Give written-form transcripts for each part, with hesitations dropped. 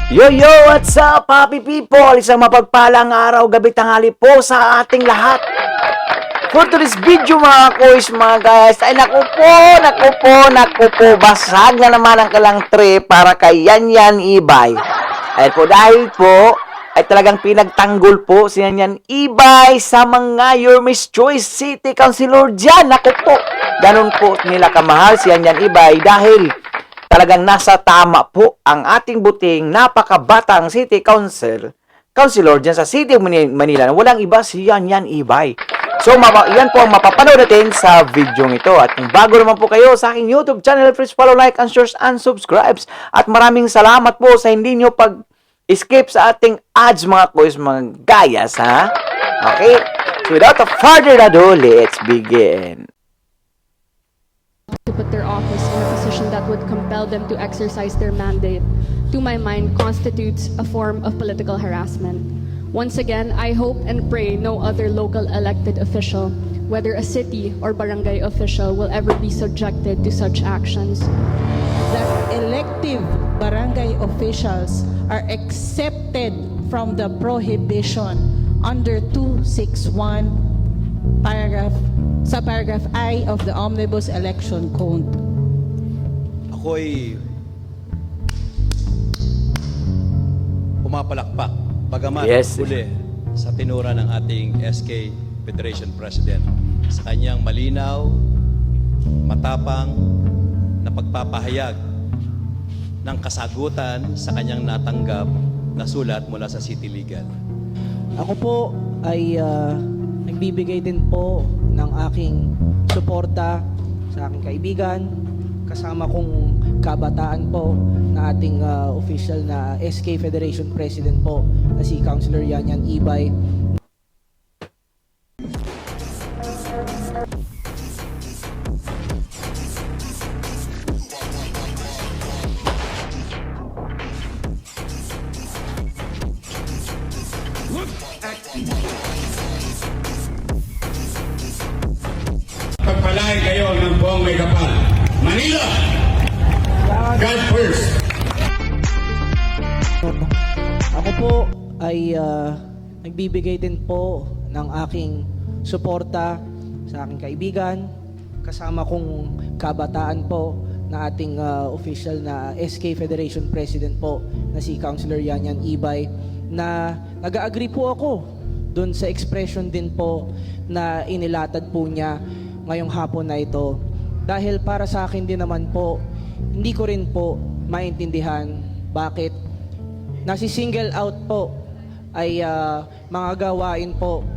Yo, yo! What's up, happy people? Isang mapagpalang araw, gabi, tanghali po sa ating lahat. For today's video mga kuys, mga guys, ay naku po, basag na naman ang kalang tray para kay Yan Ibay. Ay po, dahil po, ay talagang pinagtanggol po si Yan Ibay sa mga Your Miss Choice City Councilor dyan. Naku po, ganun po nila kamahal si Yan Ibay dahil talagang nasa tama po ang ating buting napakabatang City Councilor dyan sa City of Manila na walang iba si Yan Ibay. So, yan po ang mapapanood natin sa video ito. At kung bago naman po kayo sa aking YouTube channel, please follow, like, and share, and subscribe. At maraming salamat po sa hindi nyo pag-skip sa ating ads, mga kuys, mga gayas, ha? Okay? So, without further ado, let's begin. To put their office in a position that would compel them to exercise their mandate, to my mind, constitutes a form of political harassment. Once again, I hope and pray no other local elected official, whether a city or barangay official, will ever be subjected to such actions. That elective barangay officials are excepted from the prohibition under 261 paragraph I of the Omnibus Election Code. Ako'y pumapalakpak, bagamat Yes. huli sa tinura ng ating SK Federation President sa kanyang malinaw, matapang na pagpapahayag ng kasagutan sa kanyang natanggap na sulat mula sa City Legal. Ako po ay nagbibigay din po ng aking suporta sa aking kaibigan, kasama kong kabataan po na ating official na SK Federation President po na si Councilor Yan Ibay. Pagpalain kayo ng buong may kapal. Manila! God first! Ako po ay nagbibigay din po ng aking suporta sa aking kaibigan, kasama kong kabataan po na ating official na SK Federation President po na si Councilor Yan Ibay, na nag-agree po ako doon sa expression din po na inilatad po niya ngayong hapon na ito. Dahil para sa akin din naman po, hindi ko rin po maintindihan bakit nasi-single out po ay mga gawain po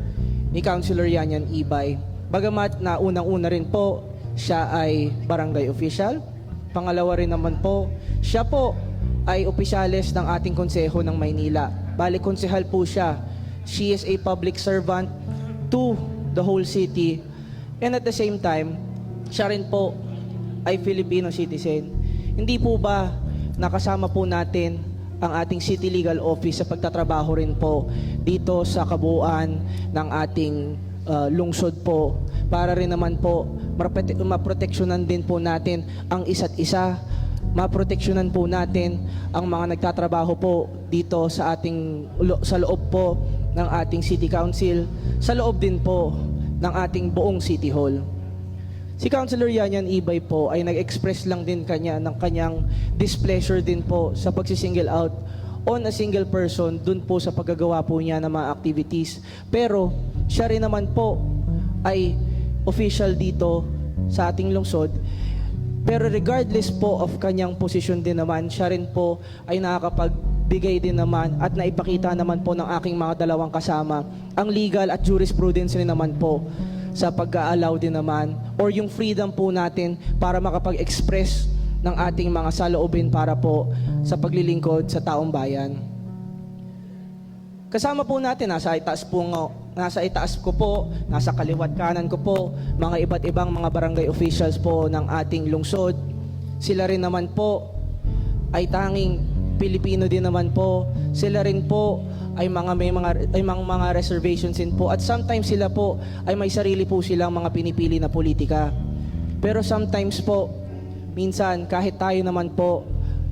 ni Councilor Yan Ibay. Bagamat na unang-una rin po, siya ay barangay official. Pangalawa rin naman po, siya po ay opisyales ng ating konseho ng Maynila. Bali, konsehal po siya. She is a public servant to the whole city. And at the same time, siya rin po ay Filipino citizen. Hindi po ba nakasama po natin ang ating City Legal Office sa pagtatrabaho rin po dito sa kabuuan ng ating lungsod po, para rin naman po maproteksyonan din po natin ang isa't isa, maproteksyonan po natin ang mga nagtatrabaho po dito sa loob po ng ating City Council, sa loob din po ng ating buong City Hall. Si Councilor Yan Ibay po ay nag-express lang din ng kanyang displeasure din po sa pagsisingle out on a single person dun po sa paggagawa po niya ng mga activities. Pero siya rin naman po ay official dito sa ating lungsod. Pero regardless po of kanyang posisyon din naman, siya rin po ay nakakapagbigay din naman at naipakita naman po ng aking mga dalawang kasama ang legal at jurisprudence rin naman po sa pag-a-allow din naman or yung freedom po natin para makapag-express ng ating mga saloobin para po sa paglilingkod sa taong bayan. Kasama po natin, nasa itaas ko po, nasa kaliwat kanan ko po, mga iba't ibang mga barangay officials po ng ating lungsod. Sila rin naman po ay tanging Pilipino din naman po. Sila rin po ay may mga reservations din po, at sometimes sila po ay may sarili po silang mga pinipili na politika. Pero sometimes po, minsan kahit tayo naman po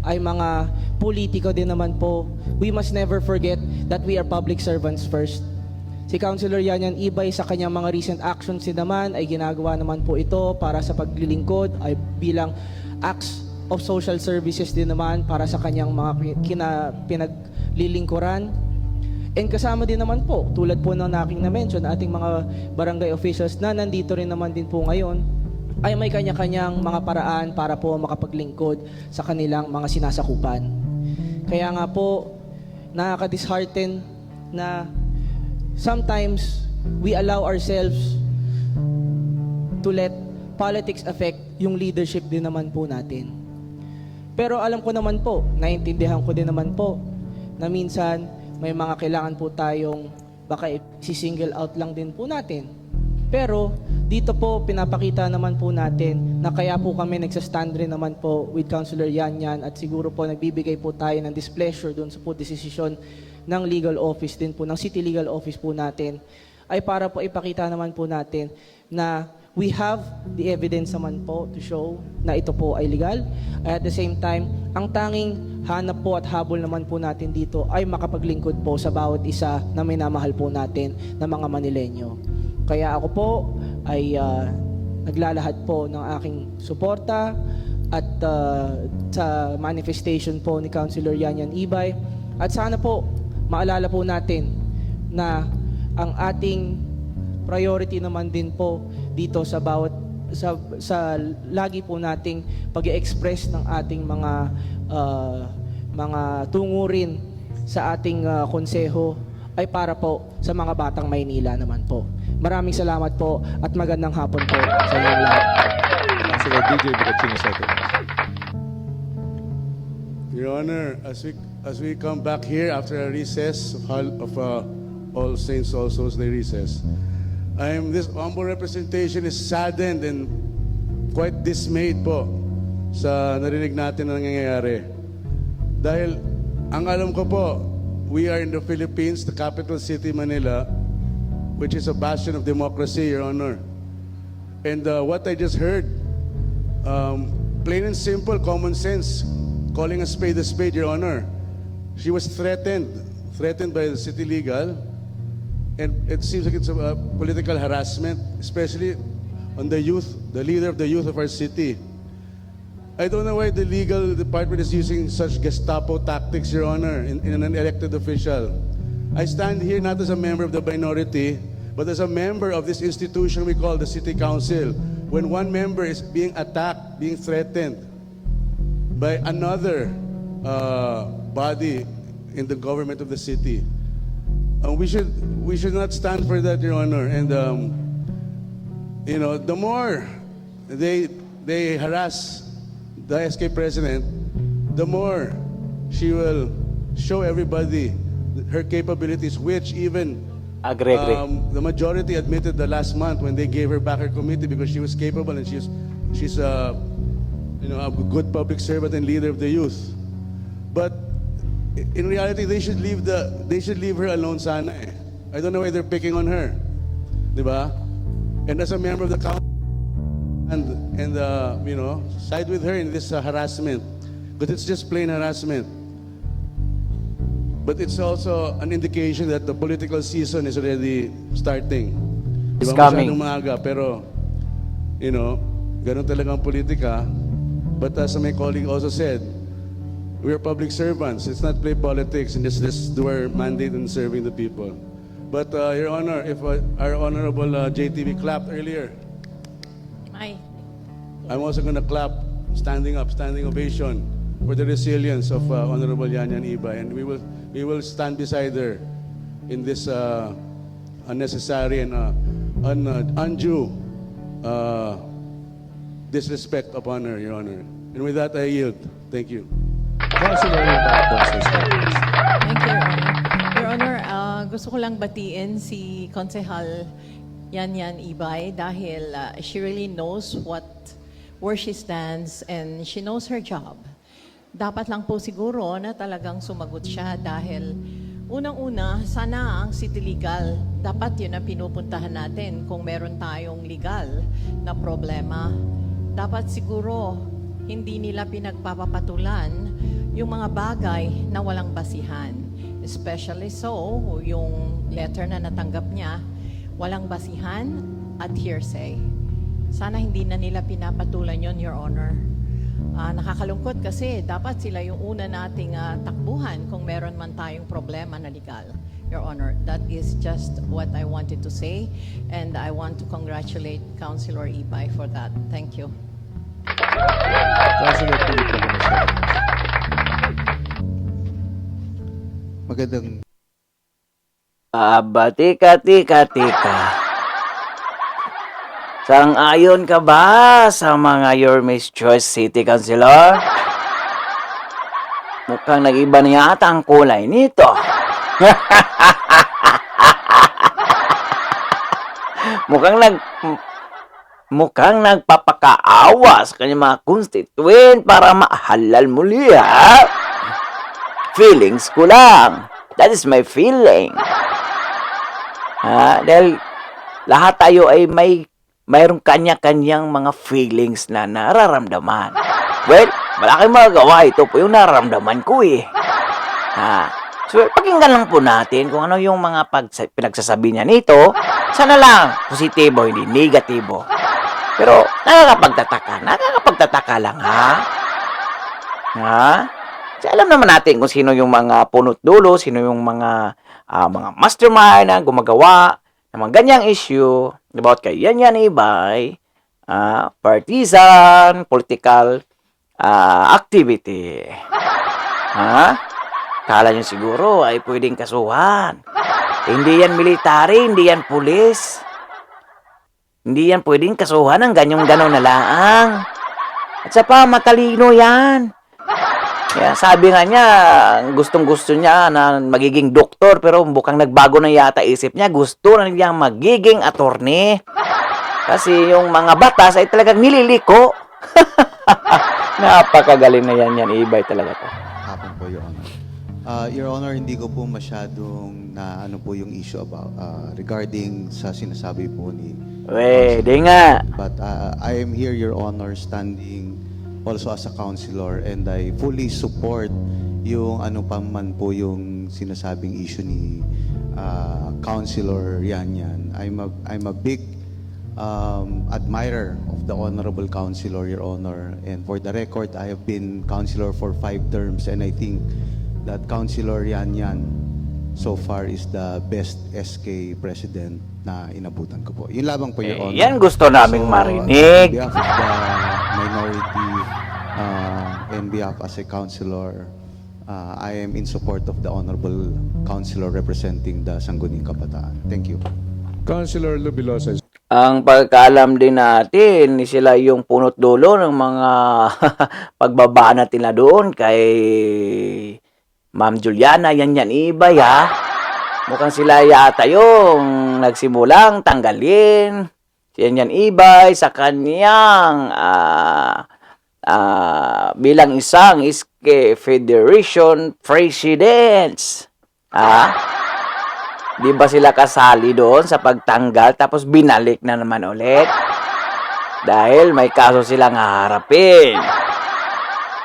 ay mga politiko din naman po, we must never forget that we are public servants first. Si Councilor Yanyan Ibay sa kanyang mga recent actions din naman ay ginagawa naman po ito para sa paglilingkod ay bilang acts of social services din naman para sa kanyang mga pinaglilingkuran. And kasama din naman po, tulad po ng aking na-mention, ating mga barangay officials na nandito rin naman din po ngayon, ay may kanya-kanyang mga paraan para po makapaglingkod sa kanilang mga sinasakupan. Kaya nga po, nakaka-dishearten na sometimes we allow ourselves to let politics affect yung leadership din naman po natin. Pero alam ko naman po, naiintindihan ko din naman po na minsan may mga kailangan po tayong baka i-single out lang din po natin. Pero dito po pinapakita naman po natin na kaya po kami nagsastand rin naman po with Councilor Yanyan at siguro po nagbibigay po tayo ng displeasure doon sa po desisyon ng legal office din po, ng city legal office po natin ay para po ipakita naman po natin na we have the evidence naman po to show na ito po ay legal. At the same time, ang tanging hanap po at habol naman po natin dito ay makapaglingkod po sa bawat isa na minamahal po natin na mga Manileño. Kaya ako po ay naglalahad po ng aking suporta at sa manifestation po ni Councilor Yanyan Ibay. At sana po maalala po natin na ang ating priority naman din po dito sa bawat sa lagi po nating pag-i-express ng ating mga tungurin sa ating konseho ay para po sa mga batang Maynila naman po. Maraming salamat po at magandang hapon po sa inyong lahat. Councilor DJ Bocachino Soto. Your Honor, as we come back here after a recess of All Saints, All Souls Day recess, this humble representation is saddened and quite dismayed po sa narinig natin na nangyayari. Dahil ang alam ko po, we are in the Philippines, the capital city, Manila, which is a bastion of democracy, Your Honor. And what I just heard, plain and simple, common sense, calling a spade, Your Honor. She was threatened by the city legal, and it seems like it's a political harassment, especially on the youth, the leader of the youth of our city. I don't know why the legal department is using such Gestapo tactics, Your Honor, in an elected official. I stand here not as a member of the minority, but as a member of this institution we call the City Council. When one member is being attacked, being threatened by another body in the government of the city, we should not stand for that, Your Honor. And you know, the more they harass the SK president, the more she will show everybody her capabilities, which even Agree. the majority admitted the last month when they gave her back her committee because she was capable and she's you know, a good public servant and leader of the youth. But in reality, they should leave her alone sana eh. I don't know why they're picking on her. Diba? And as a member of the council, and you know, side with her in this harassment. But it's just plain harassment. But it's also an indication that the political season is already starting. It's Diba? coming. Masyadong maaga, pero, you know, ganun talaga ang politika. But as my colleague also said, we are public servants. Let's not play politics and just do our mandate in serving the people. But, Your Honor, if our Honorable JTV clapped earlier, I'm also going to clap, standing ovation for the resilience of Honorable Yanyan Ibay, and we will stand beside her in this unnecessary and undue disrespect upon her, Your Honor. And with that, I yield. Thank you. Councilor Bocachino Soto. Thank you, Your Honor. Your Honor, gusto ko lang batiin si Konsehal Yanyan Ibay dahil she really knows where she stands and she knows her job. Dapat lang po siguro na talagang sumagot siya dahil unang-una, sana ang city legal, dapat yun ang pinupuntahan natin kung meron tayong legal na problema. Dapat siguro hindi nila pinagpapapatulan yung mga bagay na walang basihan. Especially so, yung letter na natanggap niya, walang basihan at hearsay. Sana hindi na nila pinapatulan yon, Your Honor. Nakakalungkot kasi dapat sila yung una nating takbuhan kung meron man tayong problema na legal. Your Honor, that is just what I wanted to say, and I want to congratulate Councilor Ibay for that. Thank you. Councilor Philip Lacanisero. Magandang Aba, tika. Sang-ayon ka ba sa mga Your Miss Choice City Councilor? Mukhang nag-iba na yata ang kulay nito. mukhang nagpapakaawa sa kanyang mga constituent para mahalal muli, ha? Feelings ko lang. That is my feeling. Dahil lahat tayo ay mayroong kanya-kanyang mga feelings na nararamdaman. Well, wala kayong magagawa. Ito po yung nararamdaman ko eh. So, pakinggan lang po natin kung ano yung mga pinagsasabi niya nito. Sana lang positibo, hindi negatibo. Pero nakakapagtataka lang, ha? Kasi alam naman natin kung sino yung mga punot dulo, sino yung mga mastermind na gumagawa ng mga ganyang issue about kay Yan Ibay, partisan, political activity. Kala nyo siguro ay pwedeng kasuhan. Hindi yan military, hindi yan pulis. Hindi yan pwedeng kasuhan ng ganyong-ganon na laang. At sa pa, matalino yan. Kaya sabi nga niya, gustong-gusto niya na magiging doktor, pero mukhang nagbago na yata isip niya. Gusto na niya magiging attorney. Kasi yung mga batas ay talagang nililiko. Napakagaling na yan, Ibay talaga to. hapon po, Your Honor. Your Honor, hindi ko po masyadong na ano po yung issue about regarding sa sinasabi po ni Pwede nga. But I am here, Your Honor, standing also as a counselor, and I fully support yung ano pa man po yung sinasabing issue ni Councilor Yan. I'm a big admirer of the Honorable Councilor, Your Honor. And for the record, I have been Councilor for 5 terms, and I think that Councilor Yan so far is the best SK President na inabutan ko po. Yun lamang po, Your Honor. Yan gusto naming marinig. On behalf of the minority, and behalf as a councilor, I am in support of the Honorable Councilor representing the Sangguniang Kabataan. Thank you. Councilor Lubilosa. Ang pagkaalam din natin, sila yung punot dulo ng mga pagbaba natin na doon kay Ma'am Juliana, Yan Ibay, ha? Mukhang sila yata yung nagsimulang tanggalin si Yan Ibay sa kanyang bilang isang SK Federation Presidents. Di ba sila kasali doon sa pagtanggal tapos binalik na naman ulit? Dahil may kaso silang haharapin.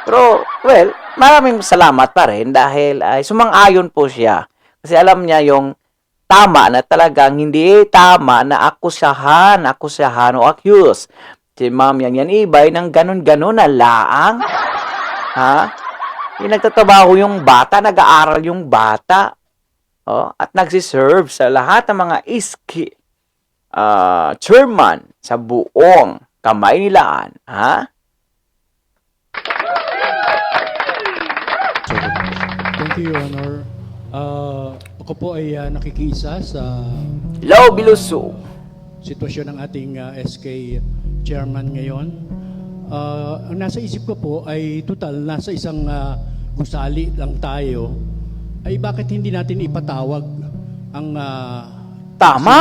Pero, well, maraming salamat pa rin dahil sumang-ayon po siya. Kasi alam niya yung tama na talagang hindi tama na akusahan o accuse si Ma'am Yan Ibay ng ganun-ganun na laang. Yung nagtatrabaho yung bata, nag-aaral yung bata. At nagsiserve sa lahat ng mga iski chairman sa buong Kamaynilaan. Thank you, Your Honor. Ako po ay nakikiisa sa Low Biluso. sitwasyon ng ating SK chairman ngayon. Ang nasa isip ko po ay total, nasa isang gusali lang tayo. Ay bakit hindi natin ipatawag ang Tama!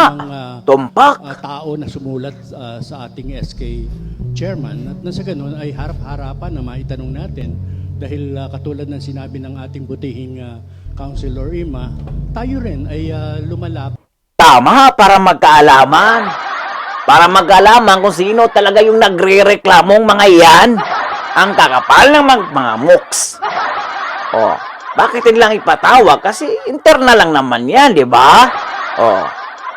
Tumpak! tao na sumulat sa ating SK chairman, at nasa ganun ay harap-harapan na maitanong natin dahil katulad ng sinabi ng ating butihing Councilor Ima, tayo rin ay lumalap. Tama, para magkaalaman. Para magkaalaman kung sino talaga yung nagre-reklamong mga yan. Ang kakapal ng mga mooks. Oh, bakit nilang ipatawag? Kasi internal lang naman yan, di ba? Oh,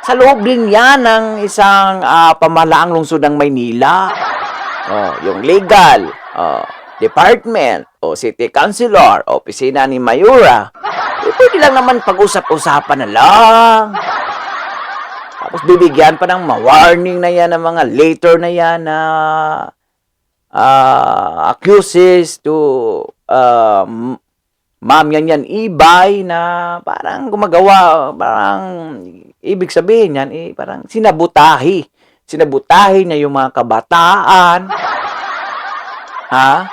sa loob din yan ng isang pamahalaang lungsod ng Maynila. Oh, yung legal, department, o city councilor, opisina ni Mayura. Pwede lang naman pag-usap-usapan na lang. Tapos bibigyan pa ng ma-warning na yan, ng mga later na yan na accuses to Ma'am yan Ibay na parang gumagawa, parang ibig sabihin yan, parang sinabutahi. Sinabutahi niya yung mga kabataan. Ha?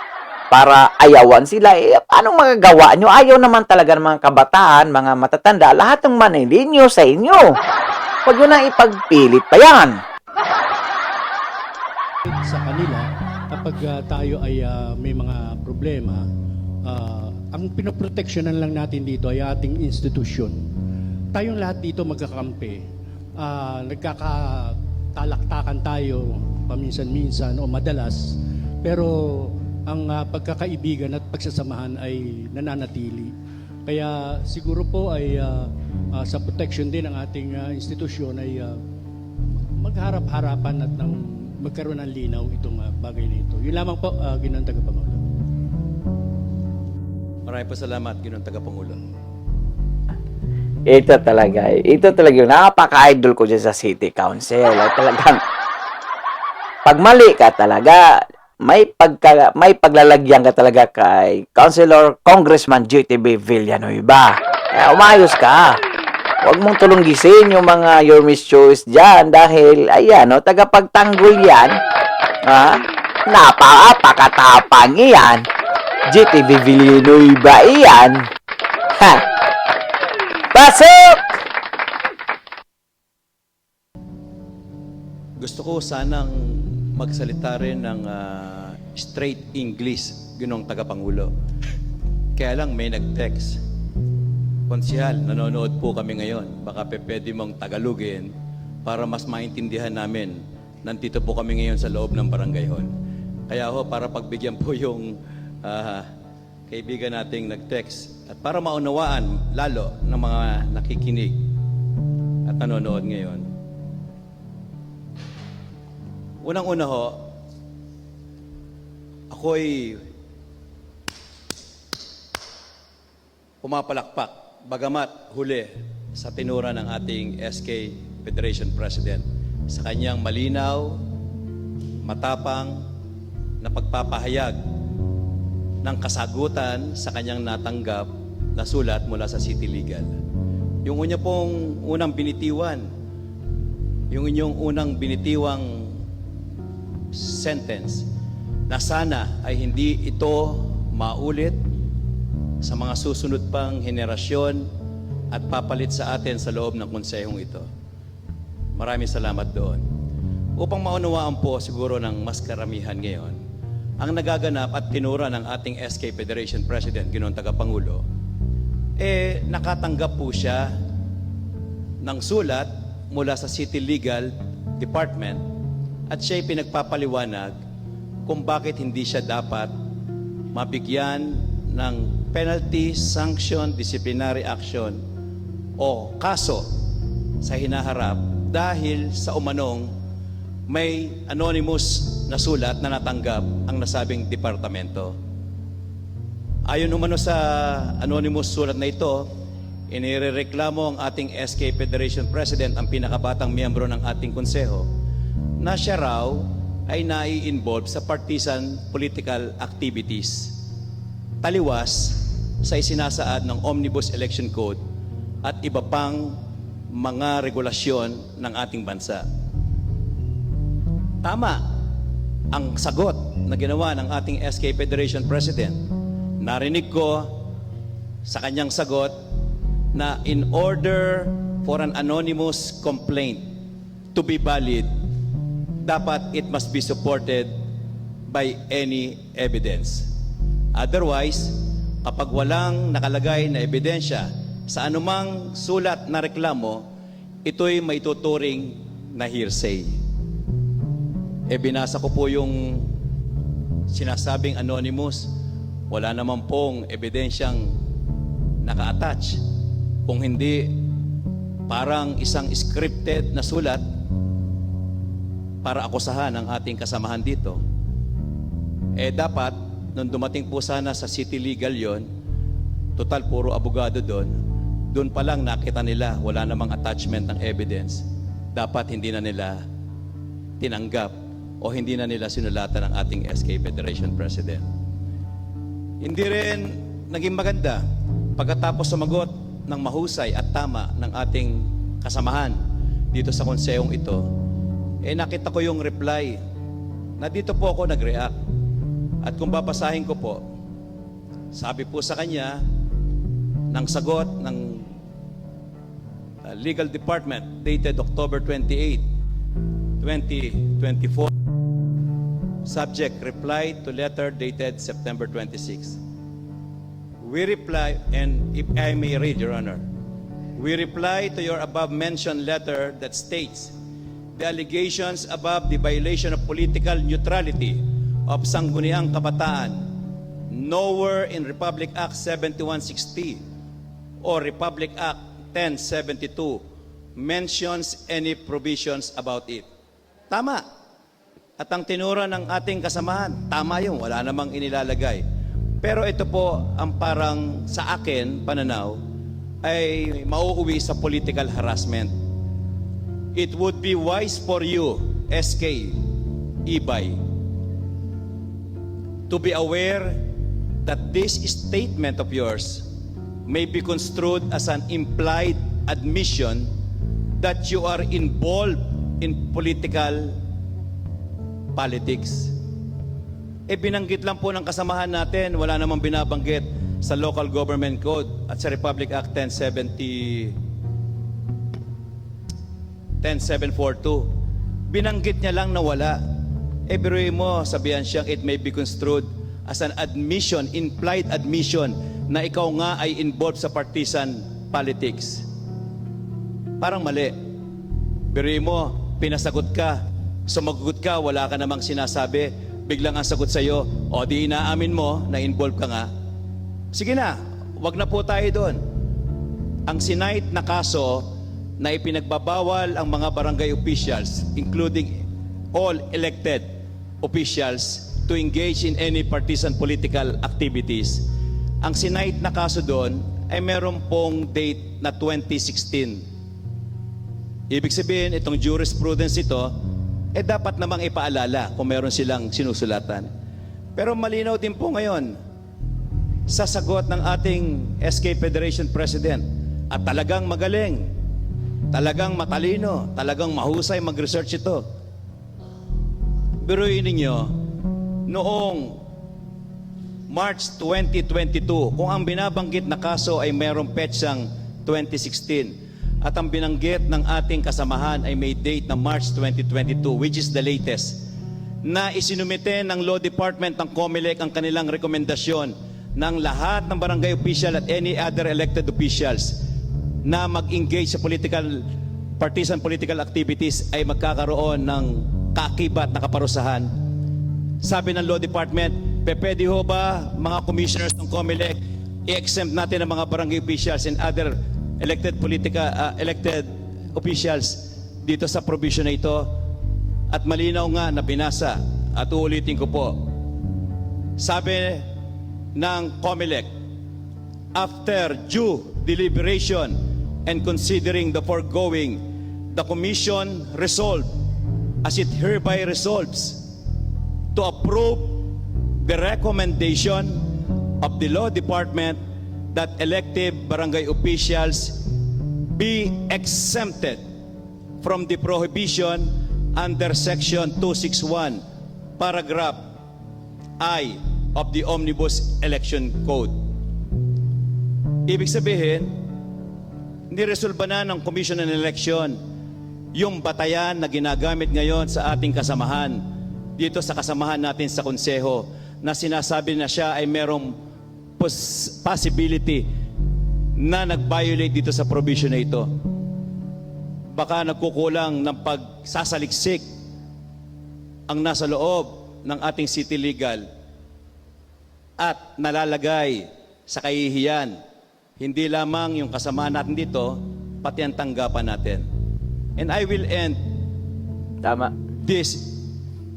Para ayawan sila. Paano magagawa nyo? Ayaw naman talaga ng mga kabataan, mga matatanda, lahat ng manilinyo sa inyo. Huwag nyo nang ipagpilit pa yan. Sa kanila, kapag tayo ay may mga problema, ang pinoproteksyonan lang natin dito ay ating institusyon. Tayong lahat dito magkakampi. Nagkakatalaktakan tayo paminsan-minsan o madalas, pero ang pagkakaibigan at pagsasamahan ay nananatili. Kaya siguro po ay sa protection din ng ating institusyon ay magharap-harapan at magkaroon ng linaw itong bagay na ito. Yun lamang po, Ginoong Tagapangulo. Maraming po salamat, Ginoong Tagapangulo. Ito talaga yung napaka-idol ko dyan sa City Council. Talagang, pag mali ka talaga, may paglalagyan ka talaga kay Congressman GTB Villanueva. Kaya umayos ka. Huwag mong tulunggisin yung mga your Miss Choice dyan dahil, ayan, tagapagtanggol yan. Napakatapang iyan. GTB Villanueva iyan. Ha! Pasok! Gusto ko sanang magsalita rin ng straight English, Ginoong Tagapangulo. Kaya lang may nag-text. Konsihal, nanonood po kami ngayon. Baka pwede mong Tagalogin para mas maintindihan namin. Nandito po kami ngayon sa loob ng barangay hall. Kaya ho, para pagbigyan po yung kaibigan nating nag-text at para maunawaan lalo ng mga nakikinig at nanonood ngayon. Unang-una ho, ako'y pumapalakpak, bagamat huli sa tinura ng ating SK Federation President sa kanyang malinaw, matapang na pagpapahayag ng kasagutan sa kanyang natanggap na sulat mula sa City Legal. Yung unang binitiwan, yung inyong unang binitiwang sentence na sana ay hindi ito maulit sa mga susunod pang henerasyon at papalit sa atin sa loob ng konsehong ito. Maraming salamat doon. Upang maunawaan po siguro ng mas karamihan ngayon, ang nagaganap at tinura ng ating SK Federation President, Ginoong Tagapangulo, nakatanggap po siya ng sulat mula sa City Legal Department at siya'y pinagpapaliwanag kung bakit hindi siya dapat mabigyan ng penalty, sanction, disciplinary action o kaso sa hinaharap dahil sa umanong may anonymous na sulat na natanggap ang nasabing departamento. Ayon umano sa anonymous sulat na ito, inirereklamo ang ating SK Federation President, ang pinakabatang miyembro ng ating konseho, na siya raw ay nai-involve sa partisan political activities, taliwas sa isinasaad ng Omnibus Election Code at iba pang mga regulasyon ng ating bansa. Tama ang sagot na ginawa ng ating SK Federation President. Narinig ko sa kanyang sagot na in order for an anonymous complaint to be valid, dapat it must be supported by any evidence. Otherwise, kapag walang nakalagay na ebidensya sa anumang sulat na reklamo, ito'y may tuturing na hearsay. Binasa ko po yung sinasabing anonymous, wala naman pong ebidensyang naka-attach. Kung hindi, parang isang scripted na sulat para akusahan ang ating kasamahan dito. Dapat, nung dumating po sana sa City Legal yon, total puro abogado doon pa lang nakita nila wala namang attachment ng evidence. Dapat hindi na nila tinanggap o hindi na nila sinulatan ng ating SK Federation President. Hindi rin naging maganda pagkatapos sumagot ng mahusay at tama ng ating kasamahan dito sa konsehong ito, nakita ko yung reply na dito po ako nag-react. At kung babasahin ko po, sabi po sa kanya ng sagot ng Legal Department dated October 28, 2024. Subject, reply to letter dated September 26. We reply, and if I may read, Your Honor, we reply to your above-mentioned letter that states the allegations above the violation of political neutrality of Sangguniang Kabataan nowhere in Republic Act 7160 or Republic Act 1072 mentions any provisions about it. Tama. At ang tinura ng ating kasamahan, tama yun, wala namang inilalagay. Pero ito po ang parang sa akin, pananaw, ay mauuwi sa political harassment. It would be wise for you, SK Ibay, to be aware that this statement of yours may be construed as an implied admission that you are involved in political politics. Binanggit lang po ng kasamahan natin, wala namang binabanggit sa Local Government Code at sa Republic Act 10742. Binanggit niya lang na wala. Biruin mo, sabihan siyang it may be construed as an admission, implied admission na ikaw nga ay involved sa partisan politics. Parang mali. Biruin mo, pinasagot ka, sumagot ka, wala ka namang sinasabi, biglang ang sagot sa'yo, o di inaamin mo na involved ka nga. Sige na, wag na po tayo doon. Ang sinight na kaso na ipinagbabawal ang mga barangay officials, including all elected officials, to engage in any partisan political activities. Ang sinight na kaso doon ay meron pong date na 2016. Ibig sabihin, itong jurisprudence ito, dapat namang ipaalala kung meron silang sinusulatan. Pero malinaw din po ngayon sa sagot ng ating SK Federation President at talagang magaling, talagang matalino, talagang mahusay mag-research ito. Biruin ninyo, noong March 2022, kung ang binabanggit na kaso ay merong petsang 2016, at ang binanggit ng ating kasamahan ay may date na March 2022, which is the latest, na isinumite ng Law Department ng COMELEC ang kanilang rekomendasyon ng lahat ng barangay official at any other elected officials na mag-engage sa partisan political activities ay magkakaroon ng kaakibat na kaparusahan. Sabi ng Law Department, pwede ho ba mga commissioners ng COMELEC i-exempt natin ang mga barangay officials and other elected officials dito sa provision na ito? At malinaw nga na binasa at uulitin ko po. Sabi ng COMELEC, after due deliberation and considering the foregoing, the Commission resolved, as it hereby resolves, to approve the recommendation of the Law Department that elective barangay officials be exempted from the prohibition under Section 261, Paragraph I of the Omnibus Election Code. Ibig sabihin, niresolba na ng Commission on Election yung batayan na ginagamit ngayon sa ating kasamahan, dito sa kasamahan natin sa konseho, na sinasabi na siya ay merong possibility na nag-violate dito sa provision na ito. Baka nagkukulang ng pagsasaliksik ang nasa loob ng ating city legal at nalalagay sa kahihiyan. Hindi lamang yung kasama natin dito, pati ang tanggapan natin. And I will end Tama. this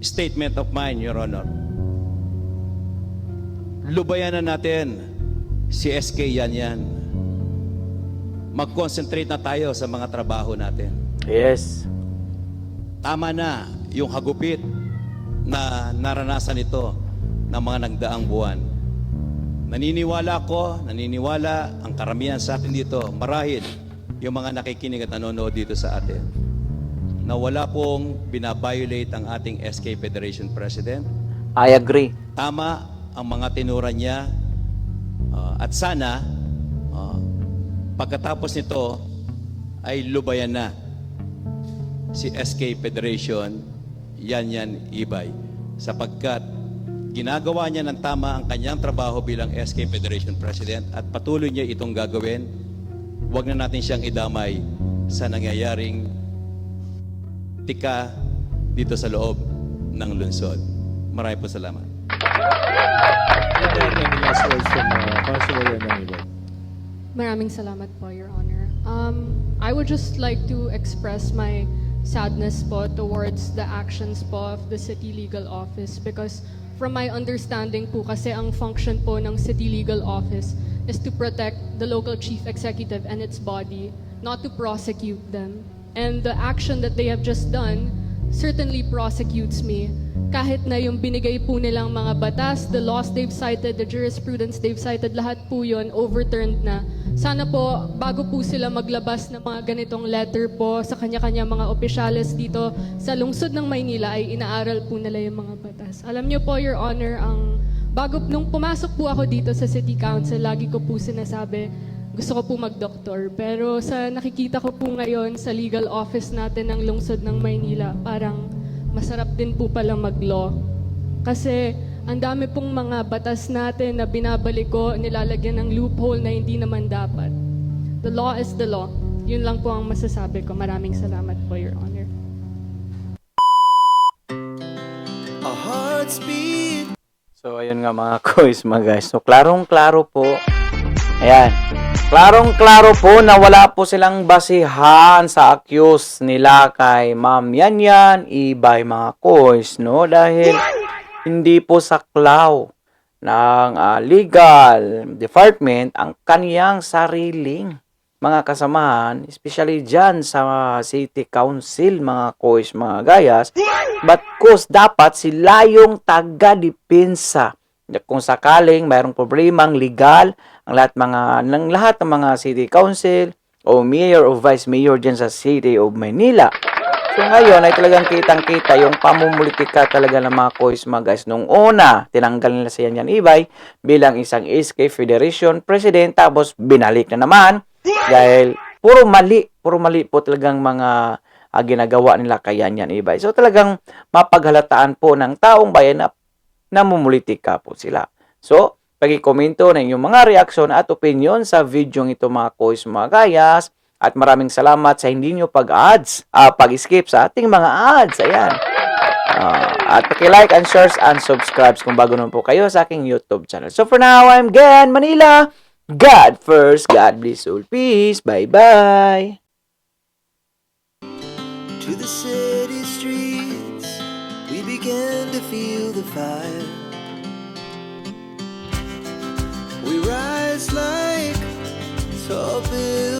statement of mine, Your Honor. Lubayan na natin si SK Yanyan. Mag-concentrate na tayo sa mga trabaho natin. Yes. Tama na yung hagupit na naranasan ito ng mga nagdaang buwan. Naniniwala ang karamihan sa atin dito, marahil yung mga nakikinig at nanonood dito sa atin, na wala pong binabiolate ang ating SK Federation President. I agree. Tama ang mga tinura niya at sana pagkatapos nito ay lubayan na si SK Federation Yanyan Ibay sapagkat ginagawa niya ng tama ang kanyang trabaho bilang SK Federation President at patuloy niya itong gagawin. Huwag na natin siyang idamay sa nangyayaring tika dito sa loob ng lungsod. Maraming po salamat. Any last words from Councilor Yanyan Ibay? Maraming salamat po, Your Honor. I would just like to express my sadness po towards the actions po of the City Legal Office because from my understanding po kasi ang function po ng City Legal Office is to protect the local chief executive and its body, not to prosecute them. And the action that they have just done certainly prosecutes me. Kahit na yung binigay po nilang mga batas, the laws they've cited, the jurisprudence they've cited, lahat po yun overturned na. Sana po, bago po sila maglabas ng mga ganitong letter po sa kanya-kanya mga opisyales dito sa lungsod ng Maynila ay inaaral po nila yung mga batas. Alam niyo po, Your Honor, nung pumasok po ako dito sa City Council, lagi ko po sinasabi, gusto ko po mag-doktor. Pero sa nakikita ko po ngayon sa legal office natin ng lungsod ng Maynila, parang masarap din po palang mag-law. Kasi ang dami pong mga batas natin na binabalik ko, nilalagyan ng loophole na hindi naman dapat. The law is the law. Yun lang po ang masasabi ko. Maraming salamat po, Your Honor. So, ayun nga mga kois, mga guys. So, klarong-klaro po. Ayan. Klarong-klaro po na wala po silang basihan sa accuse nila kay Ma'am Yanyan Ibay, mga kois, no? Dahil hindi po saklaw ng legal department ang kaniyang sariling mga kasamahan, especially dyan sa City Council, mga kois, mga gayas. But course, dapat sila yung taga-depensa. Kung sakaling mayroong problemang legal, ng lahat ng mga City Council o Mayor o Vice Mayor dyan sa City of Manila. So ngayon ay talagang kitang-kita yung pamumulitika talaga ng mga kois, mga guys. Nung una, tinanggal nila si Yanyan Ibay bilang isang SK Federation President, tapos binalik na naman dahil puro mali po talagang mga ginagawa nila kay Yanyan Ibay. So talagang mapaghalataan po ng taong bayan na namumulitika po sila. So, pag-i-komento na inyong mga reaksyon at opinion sa video ito, mga kois, mga gayas. At maraming salamat sa hindi nyo pag-skip sa ating mga ads. Ayan. At paki-like and share and subscribe kung bago naman po kayo sa aking YouTube channel. So for now, I'm Gan Manila. God first, God bless all. Peace. Bye-bye. To the city streets, we began to feel the fire. We rise like tall buildings.